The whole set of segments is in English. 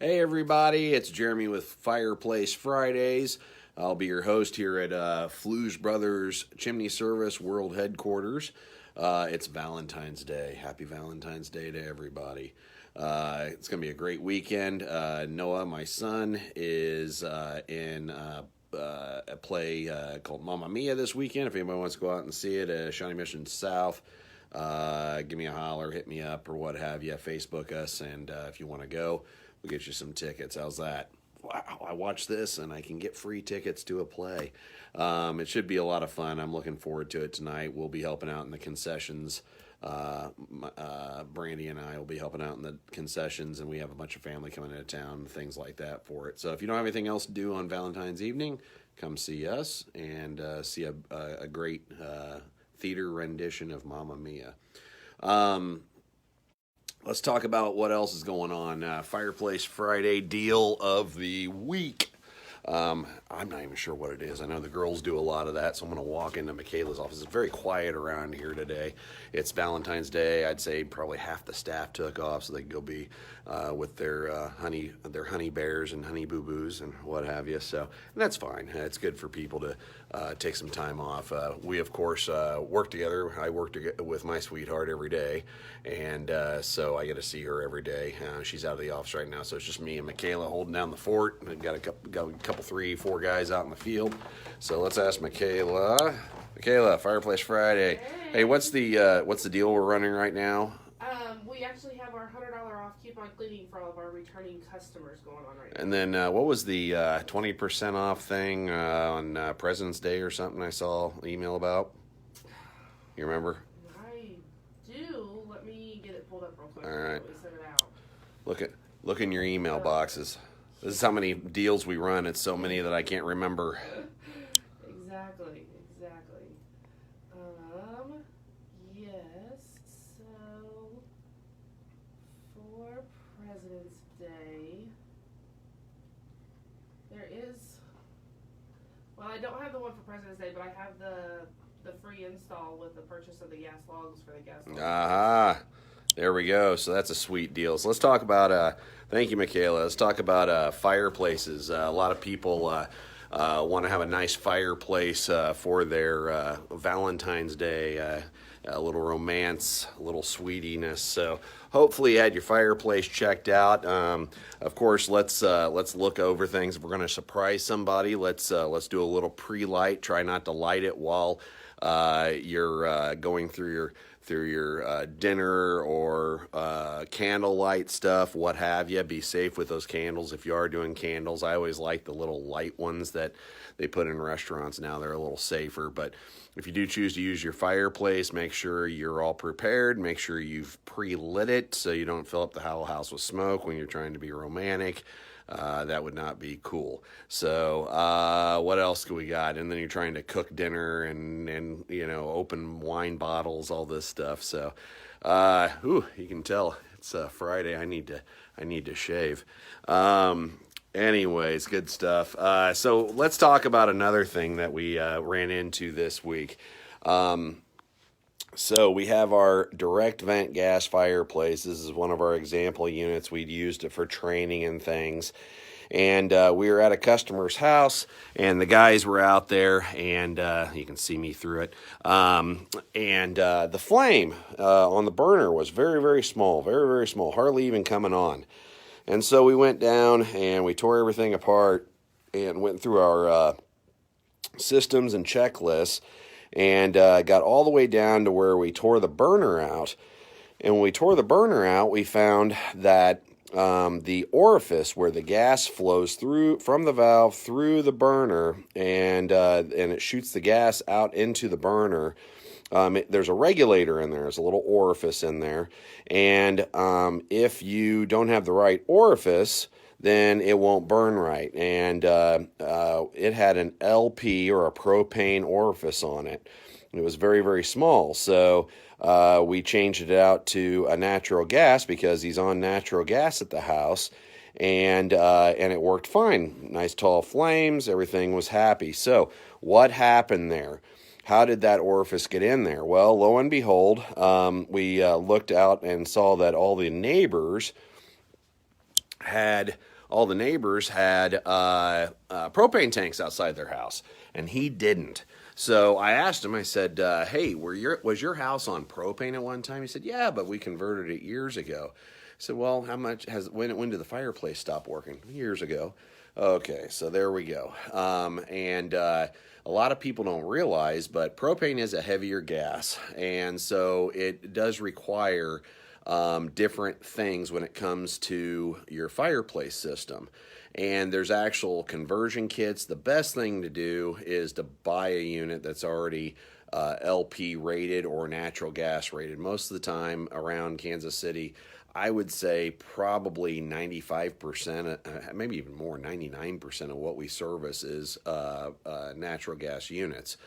Hey everybody, it's Jeremy with Fireplace Fridays. I'll be your host here at Flues Brothers Chimney Service World Headquarters. It's Valentine's Day. Happy Valentine's Day to everybody. It's going to be a great weekend. Noah, my son, is in a play called Mamma Mia this weekend. If anybody wants to go out and see it at Shawnee Mission South, give me a holler, hit me up, or what have you. Facebook us, and if you want to go, we'll get you some tickets. How's that? Wow, I watched this and I can get free tickets to a play. It should be a lot of fun. I'm looking forward to it tonight. We'll be helping out in the concessions. Brandy and I will be helping out in the concessions, and we have a bunch of family coming into town, things like that for it. So if you don't have anything else to do on Valentine's evening, come see us and see a great theater rendition of Mamma Mia. Let's talk about what else is going on. Fireplace Friday deal of the week. I'm not even sure what it is. I know the girls do a lot of that, so I'm going to walk into Michaela's office. It's very quiet around here today. It's Valentine's Day. I'd say probably half the staff took off so they could go be with their honey bears and honey boo-boos and what have you. So that's fine. It's good for people to take some time off. We, of course, work together. I work with my sweetheart every day, and so I get to see her every day. She's out of the office right now, so it's just me and Michaela holding down the fort. We've got a couple, 3, 4 guys out in the field. So let's ask Michaela. Michaela, Fireplace Friday. Hey, what's the deal we're running right now? We actually have our $100 off coupon cleaning for all of our returning customers going on right now. And then what was the 20% off thing on President's Day or something I saw an email about? You remember? I do. Let me get it pulled up real quick. All right. Let me send it out. Look in your email boxes. This is how many deals we run. It's so many that I can't remember. Exactly. Yes. So for President's Day, there is. Well, I don't have the one for President's Day, but I have the free install with the purchase of the gas logs for the gas logs. Aha. There we go. So that's a sweet deal. So let's talk about, thank you, Michaela. Let's talk about fireplaces. A lot of people want to have a nice fireplace for their Valentine's Day, a little romance, a little sweetiness. So hopefully you had your fireplace checked out. Of course, let's look over things. If we're going to surprise somebody, let's do a little pre-light. Try not to light it while you're going through your dinner or candlelight stuff, what have you. Be safe with those candles if you are doing candles. I always like the little light ones that they put in restaurants now. They're a little safer, but if you do choose to use your fireplace, make sure you're all prepared. Make sure you've pre-lit it so you don't fill up the whole house with smoke when you're trying to be romantic. That would not be cool. So what else do we got? And then you're trying to cook dinner and open wine bottles, all this stuff. So you can tell it's Friday. I need to shave. Anyways, good stuff. So let's talk about another thing that we ran into this week. So we have our Direct Vent Gas Fireplace. This is one of our example units. We'd used it for training and things. And we were at a customer's house, and the guys were out there, and you can see me through it. And the flame on the burner was very, very small, hardly even coming on. And so we went down, and we tore everything apart and went through our systems and checklists, and got all the way down to where we tore the burner out. And when we tore the burner out, we found that the orifice where the gas flows through from the valve through the burner and it shoots the gas out into the burner, there's a regulator in there. There's a little orifice in there. And if you don't have the right orifice, then it won't burn right. And it had an LP or a propane orifice on it. It was very, very small. So we changed it out to a natural gas because he's on natural gas at the house. And it worked fine. Nice tall flames. Everything was happy. So what happened there? How did that orifice get in there? Well, lo and behold, we looked out and saw that all the neighbors had all the neighbors had propane tanks outside their house, and he didn't. So I asked him. I said, "Hey, was your house on propane at one time?" He said, "Yeah, but we converted it years ago." I said, "Well, how much when did the fireplace stop working?" "Years ago." Okay, so there we go. And a lot of people don't realize, but propane is a heavier gas, and so it does require different things when it comes to your fireplace system. And there's actual conversion kits. The best thing to do is to buy a unit that's already LP rated or natural gas rated. Most of the time around Kansas City, I would say probably 95%, maybe even more, 99% of what we service is natural gas units.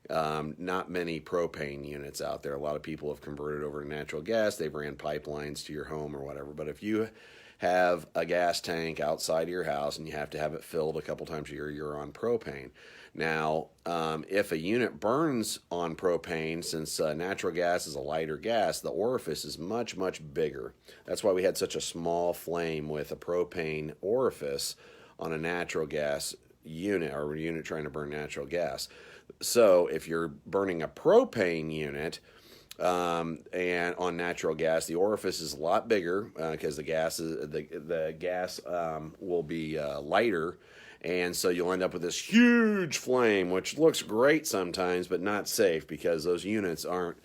Not many propane units out there. A lot of people have converted over to natural gas. They've ran pipelines to your home or whatever. But if you have a gas tank outside of your house and you have to have it filled a couple times a year, you're on propane. Now, if a unit burns on propane, since natural gas is a lighter gas, the orifice is much, much bigger. That's why we had such a small flame with a propane orifice on a natural gas unit, or a unit trying to burn natural gas. So if you're burning a propane unit, and on natural gas, the orifice is a lot bigger because the gas will be lighter, and so you'll end up with this huge flame, which looks great sometimes, but not safe because those units aren't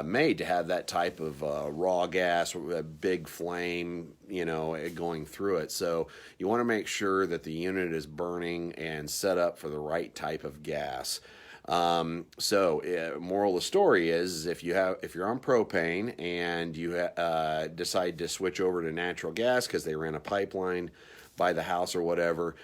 made to have that type of raw gas, a big flame, going through it. So you want to make sure that the unit is burning and set up for the right type of gas. Moral of the story is if you're on propane and you decide to switch over to natural gas because they ran a pipeline by the house or whatever,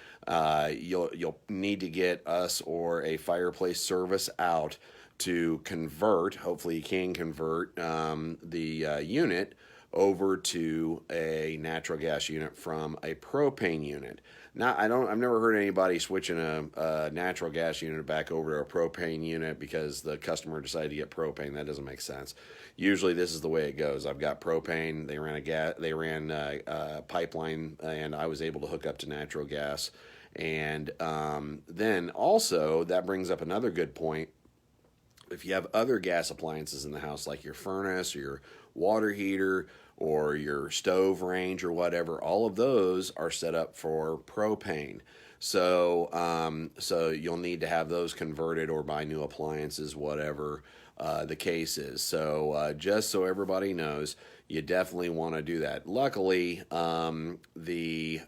you'll need to get us or a fireplace service out to convert. Hopefully, you can convert the unit over to a natural gas unit from a propane unit. Now, I've never heard anybody switching a natural gas unit back over to a propane unit because the customer decided to get propane. That doesn't make sense. Usually, this is the way it goes. I've got propane. They ran a pipeline, and I was able to hook up to natural gas. And then also that brings up another good point. If you have other gas appliances in the house, like your furnace or your water heater or your stove range or whatever, all of those are set up for propane. So you'll need to have those converted or buy new appliances, whatever the case is. So just so everybody knows, you definitely want to do that. Luckily, it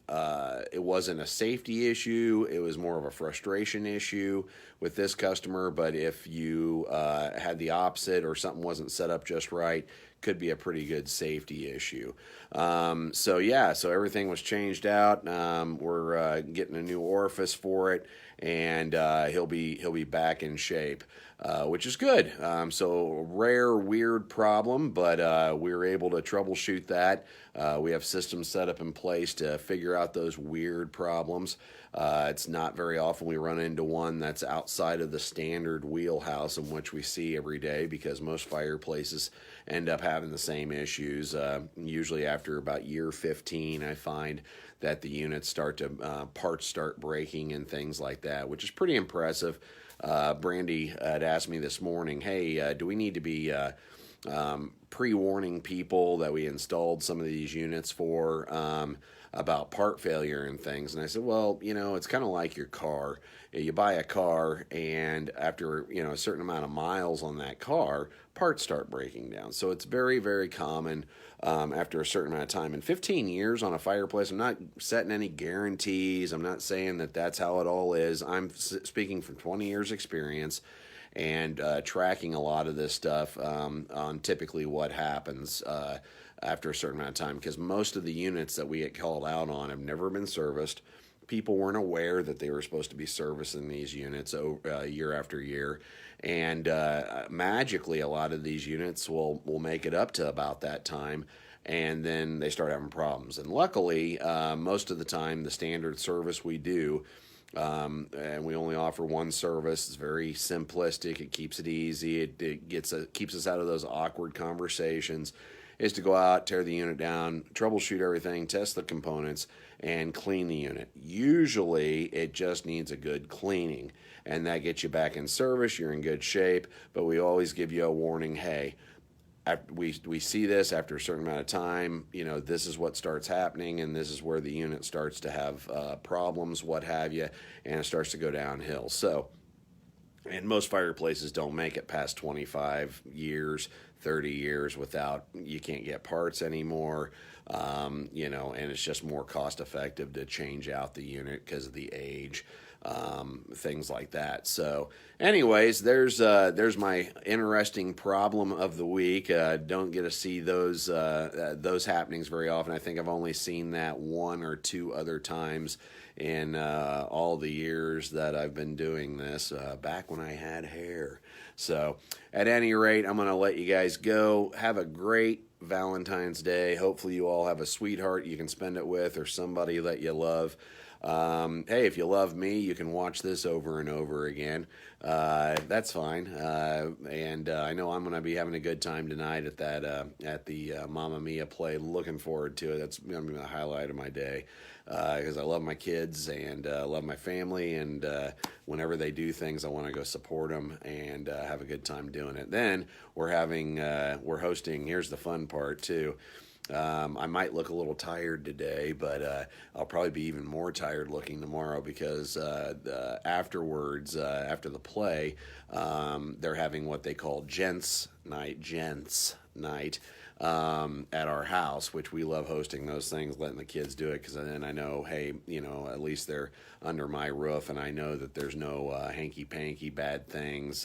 wasn't a safety issue. It was more of a frustration issue with this customer. But if you had the opposite or something wasn't set up just right, could be a pretty good safety issue. So everything was changed out. We're getting a new orifice for it, and he'll be back in shape, which is good. So rare, weird problem, but we were able to troubleshoot that. We have systems set up in place to figure out those weird problems. It's not very often we run into one that's outside of the standard wheelhouse in which we see every day, because most fireplaces end up having the same issues. Usually after about year 15, I find that the units parts start breaking and things like that, which is pretty impressive. Brandy had asked me this morning, hey, do we need to be pre-warning people that we installed some of these units for about part failure and things? And I said, well, it's kind of like your car. You buy a car, and after a certain amount of miles on that car, parts start breaking down. So it's very, very common after a certain amount of time. In 15 years on a fireplace, I'm not setting any guarantees. I'm not saying that that's how it all is. I'm speaking from 20 years experience and tracking a lot of this stuff on typically what happens after a certain amount of time, because most of the units that we get called out on have never been serviced. People weren't aware that they were supposed to be servicing these units year after year, and magically a lot of these units will make it up to about that time, and then they start having problems. And luckily, most of the time, the standard service we do, and we only offer one service. It's very simplistic. It keeps it easy. It keeps us out of those awkward conversations. is to go out, tear the unit down, troubleshoot everything, test the components, and clean the unit. Usually it just needs a good cleaning, and that gets you back in service. You're in good shape, but we always give you a warning. Hey, we see this after a certain amount of time, this is what starts happening, and this is where the unit starts to have problems, what have you, and it starts to go downhill. So, and most fireplaces don't make it past 25 years, 30 years without, you can't get parts anymore, and it's just more cost effective to change out the unit because of the age. Things like that. So, anyways, there's my interesting problem of the week. Don't get to see those happenings very often. I think I've only seen that one or two other times in all the years that I've been doing this, back when I had hair. So, at any rate, I'm going to let you guys go. Have a great Valentine's Day. Hopefully you all have a sweetheart you can spend it with, or somebody that you love. Hey, if you love me, you can watch this over and over again. That's fine. And I know I'm going to be having a good time tonight at the Mamma Mia play. Looking forward to it. That's going to be the highlight of my day, because I love my kids and love my family. And whenever they do things, I want to go support them and have a good time doing it. Then we're hosting. Here's the fun part too. I might look a little tired today, but I'll probably be even more tired looking tomorrow, because afterwards, after the play, they're having what they call gents night at our house, which we love hosting those things, letting the kids do it, because then I know, hey, at least they're under my roof, and I know that there's no hanky-panky bad things,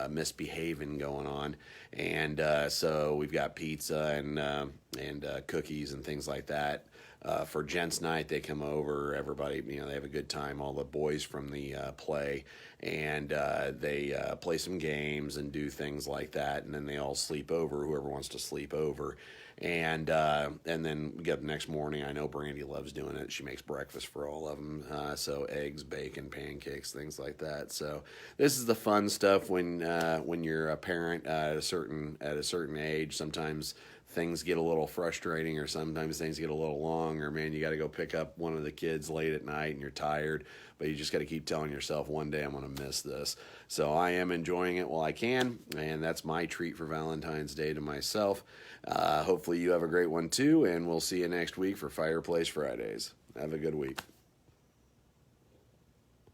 misbehaving going on. And so we've got pizza and cookies and things like that. For gents night, they come over, everybody, they have a good time, all the boys from the play, and they play some games and do things like that, and then they all sleep over, whoever wants to sleep over. And then we get the next morning. I know Brandy loves doing it. She makes breakfast for all of them. So eggs, bacon, pancakes, things like that. So this is the fun stuff when you're a parent at a certain age. Sometimes things get a little frustrating, or sometimes things get a little long, or man, you got to go pick up one of the kids late at night and you're tired, but you just got to keep telling yourself, one day I'm going to miss this. So I am enjoying it while I can, and that's my treat for Valentine's Day to myself. Hopefully you have a great one too, and we'll see you next week for Fireplace Fridays. Have a good week.